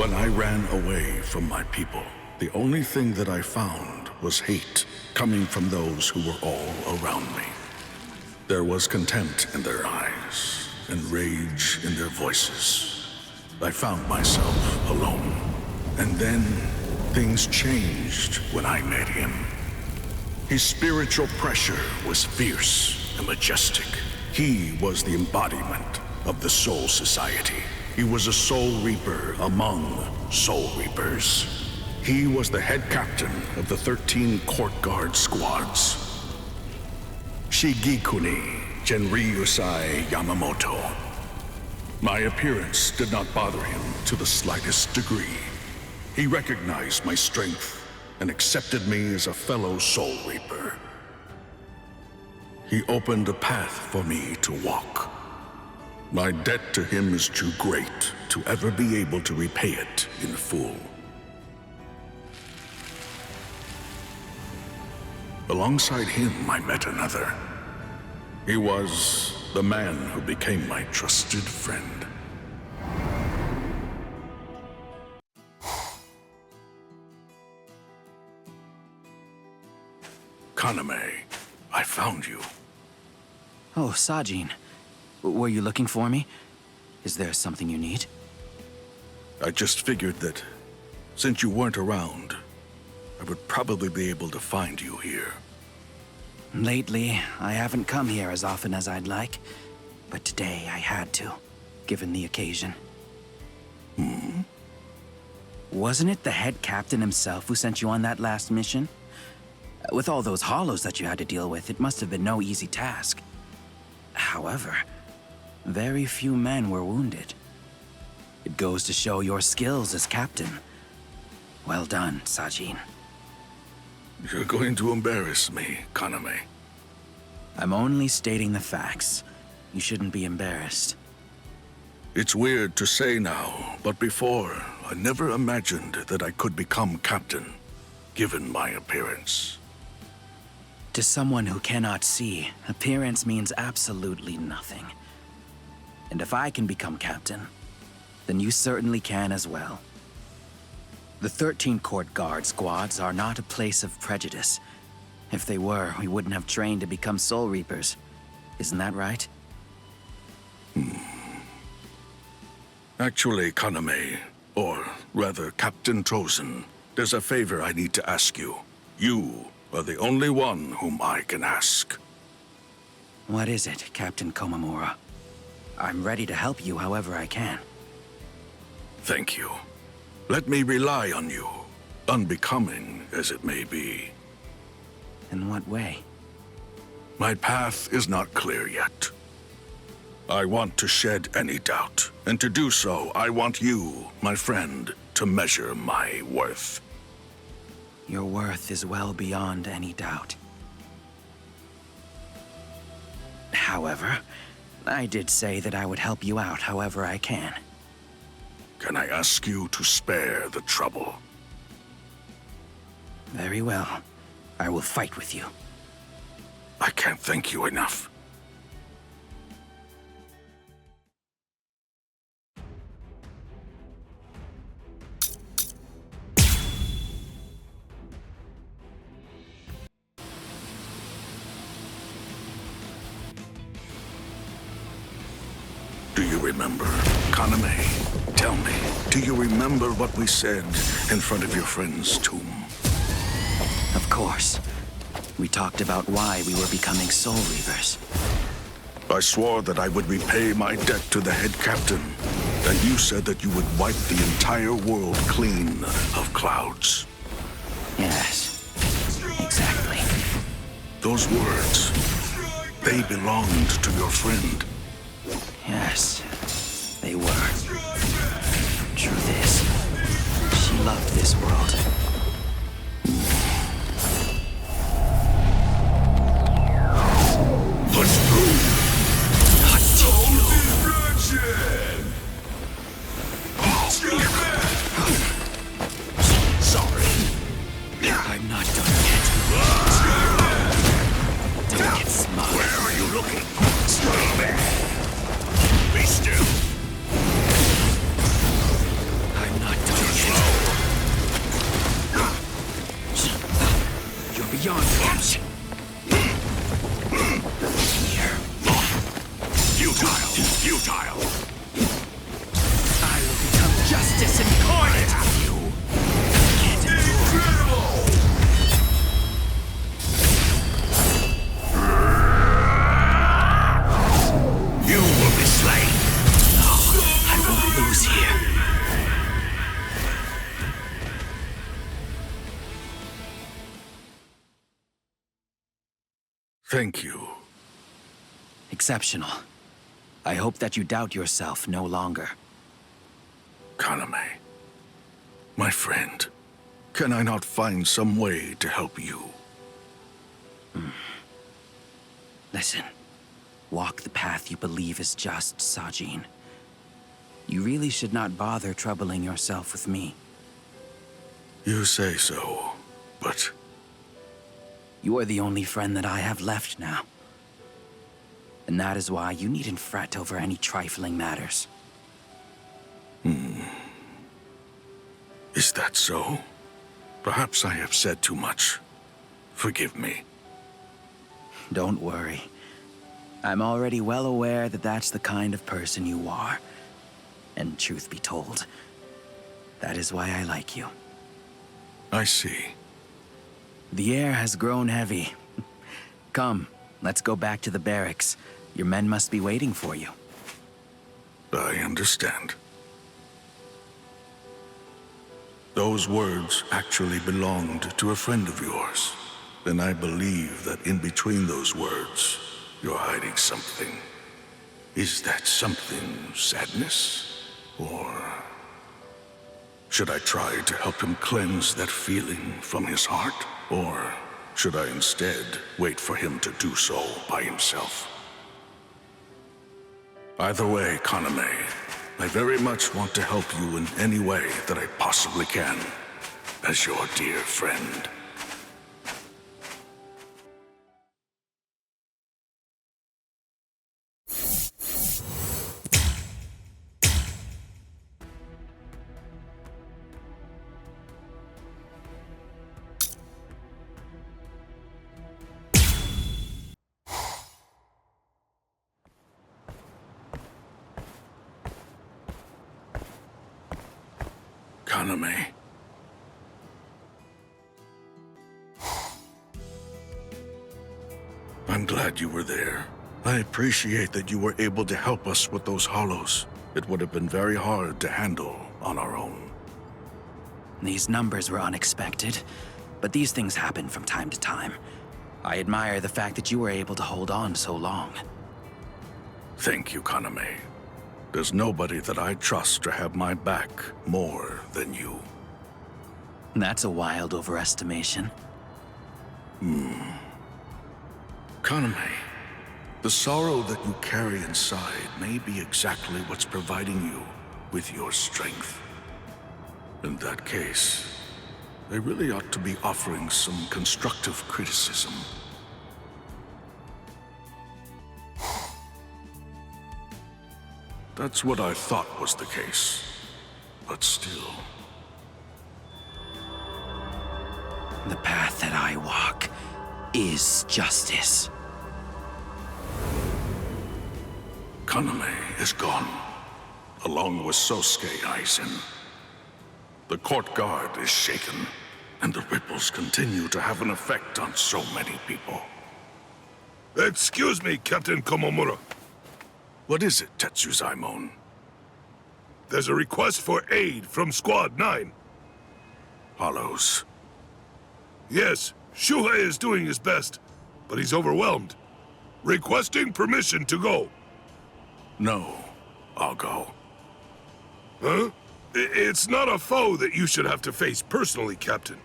When I ran away from my people, the only thing that I found was hate coming from those who were all around me. There was contempt in their eyes and rage in their voices. I found myself alone. And then things changed when I met him. His spiritual pressure was fierce and majestic. He was the embodiment of the Soul Society. He was a Soul Reaper among Soul Reapers. He was the head captain of the 13 court guard squads. Shigekuni Genryusai Yamamoto. My appearance did not bother him to the slightest degree. He recognized my strength and accepted me as a fellow Soul Reaper. He opened a path for me to walk. My debt to him is too great to ever be able to repay it in full. Alongside him, I met another. He was the man who became my trusted friend. Kaname, I found you. Oh, Sajin. Were you looking for me? Is there something you need? I just figured that since you weren't around, I would probably be able to find you here. Lately, I haven't come here as often as I'd like, but today I had to, given the occasion. Wasn't it the head captain himself who sent you on that last mission? With all those hollows that you had to deal with, it must have been no easy task. However, very few men were wounded. It goes to show your skills as captain. Well done, Sajin. You're going to embarrass me, Kaname. I'm only stating the facts. You shouldn't be embarrassed. It's weird to say now, but before, I never imagined that I could become captain, given my appearance. To someone who cannot see, appearance means absolutely nothing. And if I can become captain, then you certainly can as well. The 13 court guard squads are not a place of prejudice. If they were, we wouldn't have trained to become Soul Reapers. Isn't that right? Actually, Kaname, or rather Captain Tozen, there's a favor I need to ask you. You are the only one whom I can ask. What is it, Captain Komamura? I'm ready to help you however I can. Thank you. Let me rely on you, unbecoming as it may be. In what way? My path is not clear yet. I want to shed any doubt, and to do so, I want you, my friend, to measure my worth. Your worth is well beyond any doubt. However, I did say that I would help you out however I can. Can I ask you to spare the trouble? Very well. I will fight with you. I can't thank you enough. Do you remember, Kaname? Tell me, do you remember what we said in front of your friend's tomb? Of course. We talked about why we were becoming Soul Reavers. I swore that I would repay my debt to the head captain, and you said that you would wipe the entire world clean of clouds. Yes, exactly. Those words, they belonged to your friend. Yes, they were. Truth is, she loved this world. Push through! Not to you. Sorry. I'm not done yet. Don't get smart. Where are you looking? Stay back. Be still. I'm not done futile! I will become justice incarnate! I have you. I can't endure. You will be slain. No, I won't lose here. Thank you. Exceptional. I hope that you doubt yourself no longer. Kaname, my friend, can I not find some way to help you? Listen, walk the path you believe is just, Sajin. You really should not bother troubling yourself with me. You say so, but You are the only friend that I have left now. And that is why you needn't fret over any trifling matters. is that so? Perhaps I have said too much. Forgive me. Don't worry. I'm already well aware that that's the kind of person you are. And truth be told, that is why I like you. I see. The air has grown heavy. Come, let's go back to the barracks. Your men must be waiting for you. I understand. Those words actually belonged to a friend of yours. Then I believe that in between those words, you're hiding something. Is that something sadness? Or should I try to help him cleanse that feeling from his heart? Or should I instead wait for him to do so by himself? Either way, Kaname, I very much want to help you in any way that I possibly can, as your dear friend. Kaname. I'm glad you were there. I appreciate that you were able to help us with those hollows. It would have been very hard to handle on our own. These numbers were unexpected, but these things happen from time to time. I admire the fact that you were able to hold on so long. Thank you, Kaname. There's nobody that I trust to have my back more than you. That's a wild overestimation. Kaname, the sorrow that you carry inside may be exactly what's providing you with your strength. In that case, they really ought to be offering some constructive criticism. That's what I thought was the case, but still. The path that I walk is justice. Kaname is gone, along with Sosuke Aizen. The court guard is shaken, and the ripples continue to have an effect on so many people. Excuse me, Captain Komamura. What is it, Tetsuzaimon? There's a request for aid from Squad 9. Hollows. Yes, Shuhei is doing his best, but he's overwhelmed. Requesting permission to go. No, I'll go. Huh? It's not a foe that you should have to face personally, Captain.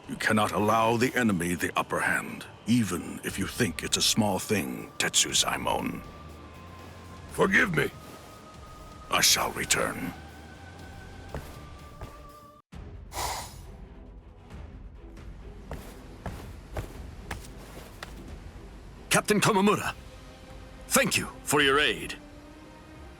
You cannot allow the enemy the upper hand, even if you think it's a small thing, Tetsuzaimon. Forgive me. I shall return. Captain Komamura, thank you for your aid.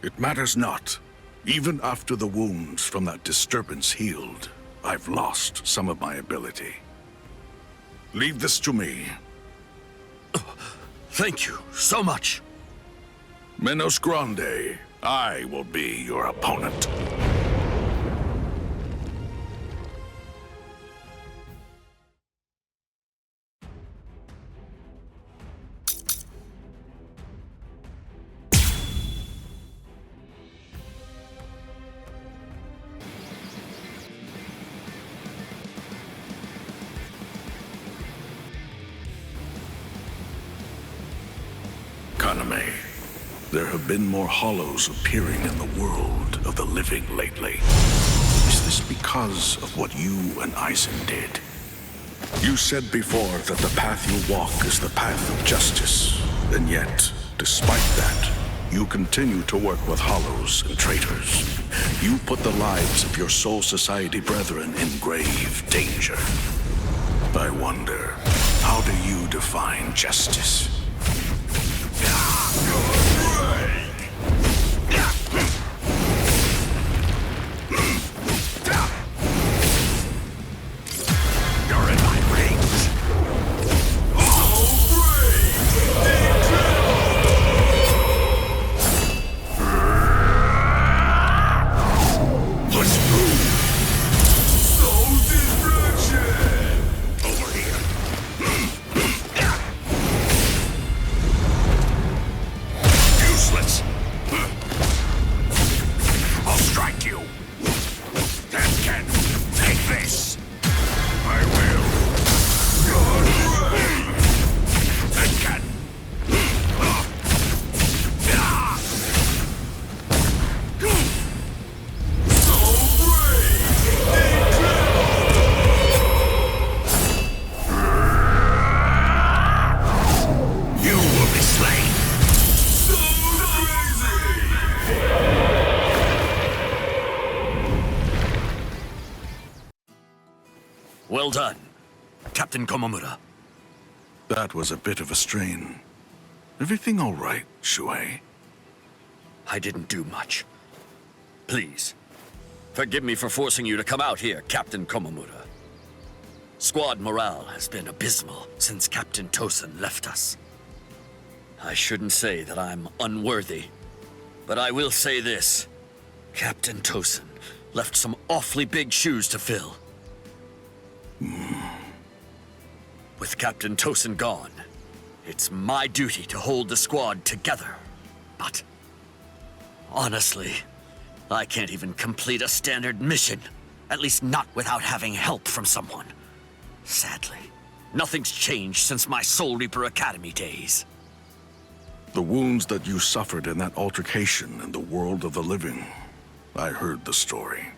It matters not. Even after the wounds from that disturbance healed, I've lost some of my ability. Leave this to me. Thank you so much. Menos Grande, I will be your opponent. Kaname, there have been more hollows appearing in the world of the living lately. Is this because of what you and Aizen did? You said before that the path you walk is the path of justice, and yet, despite that, you continue to work with hollows and traitors. You put the lives of your Soul Society brethren in grave danger. I wonder, how do you define justice? You're in my rings. Push through. Soul destruction. Over here. Useless. I'll strike you. Can take this. I will. God reign. Can. So you will be slain. So crazy. Well done, Captain Komamura. That was a bit of a strain. Everything all right, Shuhei? I didn't do much. Please, forgive me for forcing you to come out here, Captain Komamura. Squad morale has been abysmal since Captain Tosen left us. I shouldn't say that I'm unworthy, but I will say this. Captain Tosen left some awfully big shoes to fill. With Captain Tosen gone, it's my duty to hold the squad together. But honestly, I can't even complete a standard mission. At least not without having help from someone. Sadly, nothing's changed since my Soul Reaper Academy days. The wounds that you suffered in that altercation in the world of the living, I heard the story.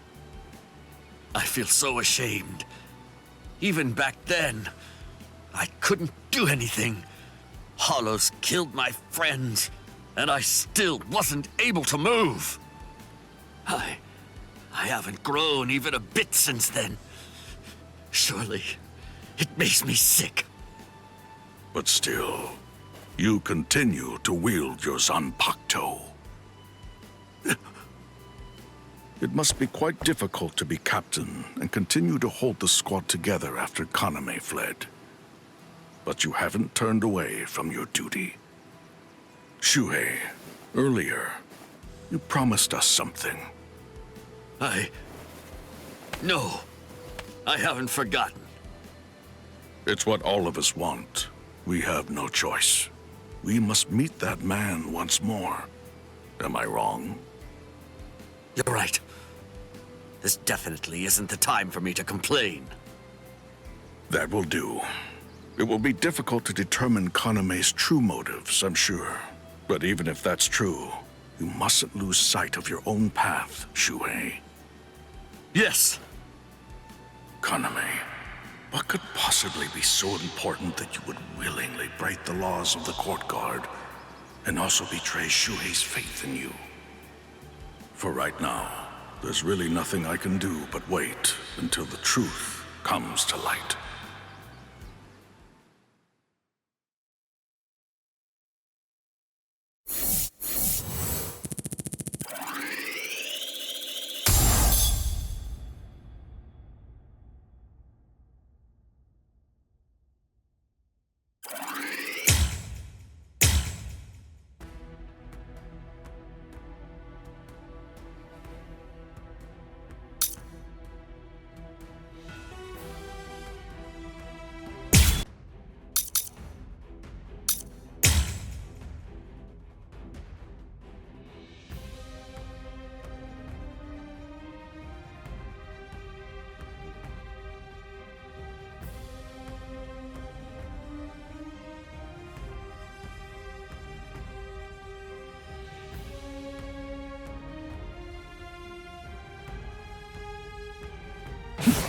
I feel so ashamed. Even back then, I couldn't do anything. Hollows killed my friends, and I still wasn't able to move. I haven't grown even a bit since then. Surely, it makes me sick. But still, you continue to wield your Zanpakuto. It must be quite difficult to be captain and continue to hold the squad together after Kaname fled. But you haven't turned away from your duty. Shuhei, earlier, you promised us something. No, I haven't forgotten. It's what all of us want. We have no choice. We must meet that man once more. Am I wrong? You're right. This definitely isn't the time for me to complain. That will do. It will be difficult to determine Kaname's true motives, I'm sure. But even if that's true, you mustn't lose sight of your own path, Shuhei. Yes. Kaname, what could possibly be so important that you would willingly break the laws of the court guard and also betray Shuhei's faith in you? For right now, there's really nothing I can do but wait until the truth comes to light.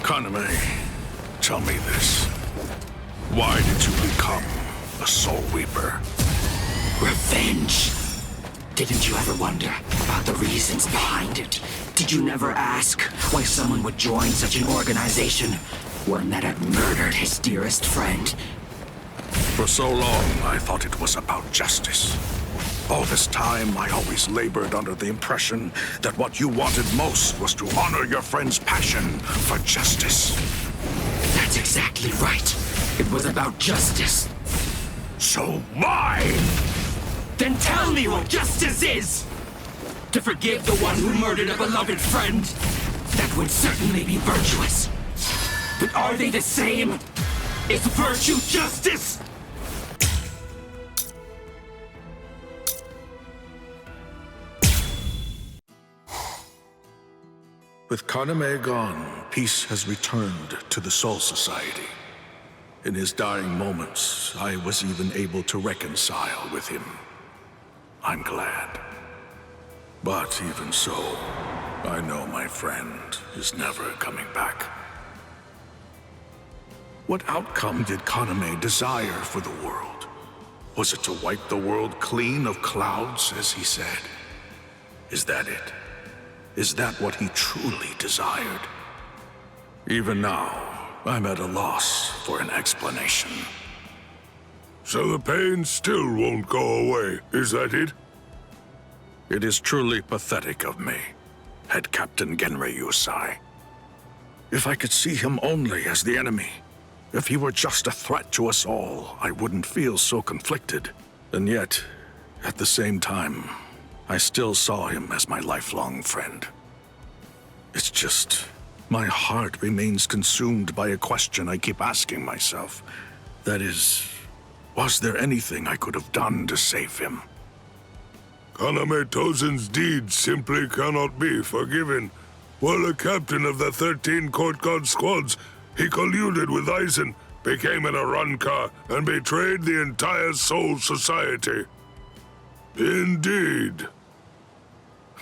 Kaname, tell me this. Why did you become a Soul Reaper? Revenge! Didn't you ever wonder about the reasons behind it? Did you never ask why someone would join such an organization? One that had murdered his dearest friend? For so long, I thought it was about justice. All this time, I always labored under the impression that what you wanted most was to honor your friend's passion for justice. That's exactly right. It was about justice. So why? Then tell me what justice is! To forgive the one who murdered a beloved friend? That would certainly be virtuous. But are they the same? Is virtue justice? With Kaname gone, peace has returned to the Soul Society. In his dying moments, I was even able to reconcile with him. I'm glad. But even so, I know my friend is never coming back. What outcome did Kaname desire for the world? Was it to wipe the world clean of clouds, as he said? Is that it? Is that what he truly desired? Even now, I'm at a loss for an explanation. So the pain still won't go away, is that it? It is truly pathetic of me, Head Captain Genryusai. If I could see him only as the enemy, if he were just a threat to us all, I wouldn't feel so conflicted. And yet, at the same time, I still saw him as my lifelong friend. It's just, my heart remains consumed by a question I keep asking myself. That is, was there anything I could have done to save him? Kaname Tozen's deeds simply cannot be forgiven. While a captain of the 13 Court Guard squads, he colluded with Aizen, became an Arrancar, and betrayed the entire Soul Society. Indeed.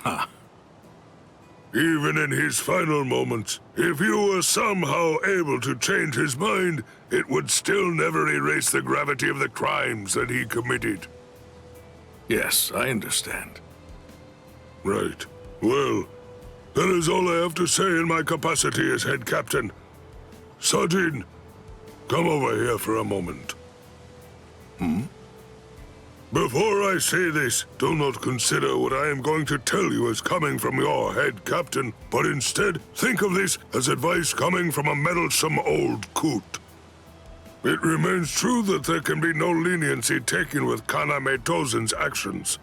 Ha. Even in his final moments, if you were somehow able to change his mind, it would still never erase the gravity of the crimes that he committed. Yes, I understand. Right. Well, that is all I have to say in my capacity as head captain. Sajin, come over here for a moment. Before I say this, do not consider what I am going to tell you as coming from your head captain, but instead think of this as advice coming from a meddlesome old coot. It remains true that there can be no leniency taken with Kaname Tozen's actions.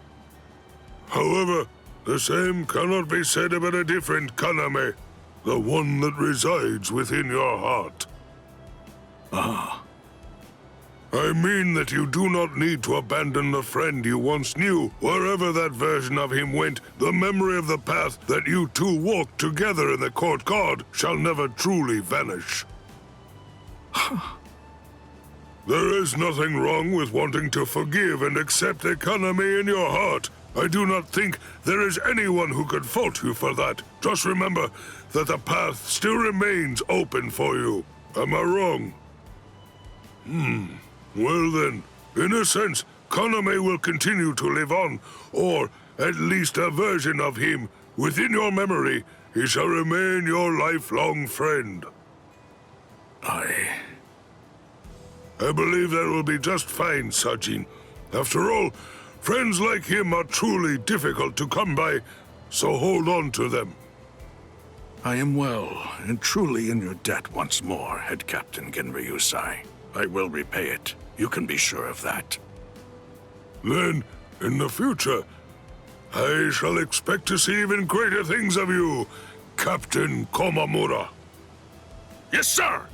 However, the same cannot be said about a different Kaname, the one that resides within your heart. I mean that you do not need to abandon the friend you once knew. Wherever that version of him went, the memory of the path that you two walked together in the Court Guard shall never truly vanish. There is nothing wrong with wanting to forgive and accept a Kaname in your heart. I do not think there is anyone who could fault you for that. Just remember that the path still remains open for you. Am I wrong? Well then, in a sense, Kaname will continue to live on, or at least a version of him. Within your memory, he shall remain your lifelong friend. I believe that will be just fine, Sajin. After all, friends like him are truly difficult to come by, so hold on to them. I am well and truly in your debt once more, Head Captain Genryusai. I will repay it. You can be sure of that. Then, in the future, I shall expect to see even greater things of you, Captain Komamura. Yes, sir!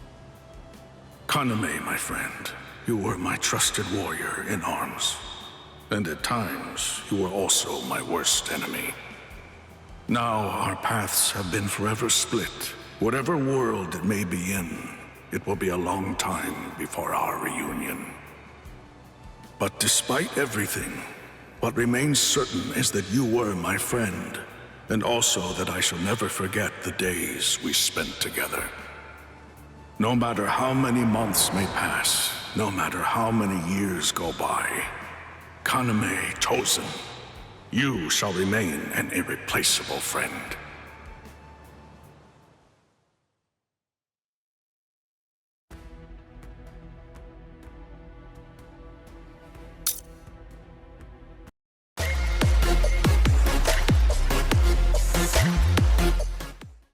Kaname, my friend, you were my trusted warrior in arms. And at times, you were also my worst enemy. Now our paths have been forever split. Whatever world it may be in, it will be a long time before our reunion. But despite everything, what remains certain is that you were my friend, and also that I shall never forget the days we spent together. No matter how many months may pass, no matter how many years go by, Kaname Chosen, you shall remain an irreplaceable friend.